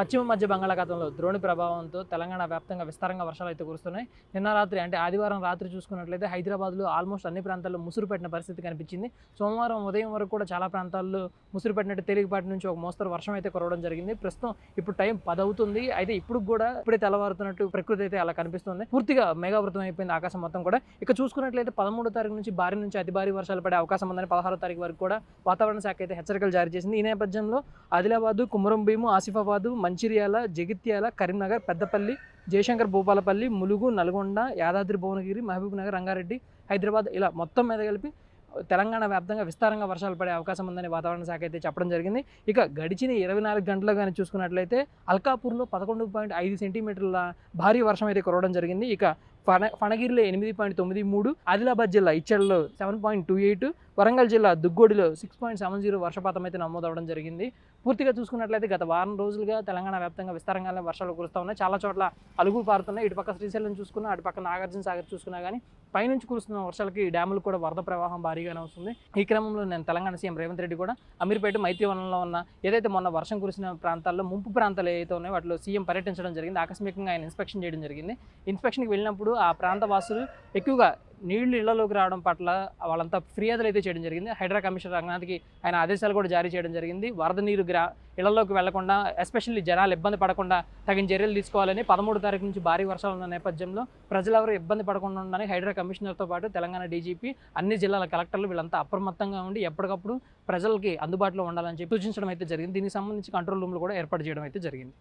పశ్చిమ మధ్య బంగాళాఖాతంలో ద్రోణి ప్రభావంతో తెలంగాణ వ్యాప్తంగా విస్తారంగా వర్షాలు అయితే కురుస్తున్నాయి. నిన్న రాత్రి అంటే ఆదివారం రాత్రి చూసుకున్నట్లయితే హైదరాబాద్లో ఆల్మోస్ట్ అన్ని ప్రాంతాల్లో ముసురు పెట్టిన పరిస్థితి కనిపించింది. సోమవారం ఉదయం వరకు కూడా చాలా ప్రాంతాల్లో ముసురు పెట్టినట్టు తేలికపాటి నుంచి ఒక మోస్తరు వర్షం అయితే కురవడం జరిగింది. ప్రస్తుతం ఇప్పుడు టైం 10 అవుతుంది. అయితే ఇప్పుడు కూడా ఇప్పుడే తెల్లవారుతున్నట్టు ప్రకృతి అయితే అలా కనిపిస్తుంది. పూర్తిగా మేఘావృతం అయిపోయింది ఆకాశం మొత్తం కూడా. ఇక చూసుకున్నట్లయితే 13వ తారీఖు నుంచి భారీ నుంచి అతి భారీ వర్షాలు పడే అవకాశం ఉందని 16వ తారీఖు వరకు కూడా వాతావరణ శాఖ అయితే హెచ్చరికలు జారీ చేసింది. ఈ నేపథ్యంలో ఆదిలాబాద్, కుమరంభీము, ఆసిఫాబాద్, మంచిర్యాల, జగిత్యాల, కరీంనగర్, పెద్దపల్లి, జయశంకర్, భూపాలపల్లి, ములుగు, నల్గొండ, యాదాద్రి భువనగిరి, మహబూబ్ నగర్, రంగారెడ్డి, హైదరాబాద్ ఇలా మొత్తం మీద కలిపి తెలంగాణ వ్యాప్తంగా విస్తారంగా వర్షాలు పడే అవకాశం ఉందని వాతావరణ శాఖ అయితే చెప్పడం జరిగింది. ఇక గడిచిన 24 గంటలు కానీ చూసుకున్నట్లయితే అల్కాపూర్లో 11.5 సెంటీమీటర్ల భారీ వర్షం అయితే కురవడం జరిగింది. ఇక ఫణగిరిలో 8.93, ఆదిలాబాద్ జిల్లా ఇచ్చడ్లో 7.28, వరంగల్ జిల్లా దుగ్గోడిలో 6.70 వర్షపాతం అయితే నమోదవడం జరిగింది. పూర్తిగా చూసుకున్నట్లయితే గత వారం రోజులుగా తెలంగాణ వ్యాప్తంగా విస్తారంగా వర్షాలు కురుస్తూ ఉన్నాయి. చాలా చోట్ల అలుగులు పారుతున్నాయి. ఇటుపక్క శ్రీశైలం చూసుకున్నా, అటుపక్క నాగార్జున సాగర్ చూసుకున్నా కానీ పైనుంచి కురుస్తున్న వర్షాలకి డ్యాములు కూడా వరద ప్రవాహం భారీగానే వస్తుంది. ఈ క్రమంలో నేను తెలంగాణ సీఎం రేవంత్ రెడ్డి కూడా అమీర్పేట, మైత్రివనంలో ఉన్న ఏదైతే మొన్న వర్షం కురిసిన ప్రాంతాల్లో ముంపు ప్రాంతాలు ఏవైతే ఉన్నాయో వాటిలో సీఎం పర్యటించడం జరిగింది. ఆకస్మికంగా ఆయన ఇన్స్పెక్షన్ చేయడం జరిగింది. ఇన్స్పెక్షన్కి వెళ్ళినప్పుడు ఆ ప్రాంత వాసులు ఎక్కువగా నీళ్లు ఇళ్లలోకి రావడం పట్ల వాళ్ళంతా ఫిర్యాదులు అయితే చేయడం జరిగింది. హైడ్రా కమిషనర్ రంగనాథ్కి ఆయన ఆదేశాలు కూడా జారీ చేయడం జరిగింది. వరద నీరు ఇళ్లలోకి వెళ్లకుండా, ఎస్పెషల్లీ జనాలు ఇబ్బంది పడకుండా తగిన చర్యలు తీసుకోవాలని 13వ తారీఖు నుంచి భారీ వర్షాలు ఉన్న నేపథ్యంలో ప్రజలెవరూ ఇబ్బంది పడకుండా ఉండాలని హైడ్రా కమిషనర్తో పాటు తెలంగాణ డీజీపీ, అన్ని జిల్లాల కలెక్టర్లు వీళ్ళంతా అప్రమత్తంగా ఉండి ఎప్పటికప్పుడు ప్రజలకి అందుబాటులో ఉండాలని చెప్పి సూచించడం అయితే జరిగింది. దీనికి సంబంధించి కంట్రోల్ రూమ్లు కూడా ఏర్పాటు చేయడం అయితే జరిగింది.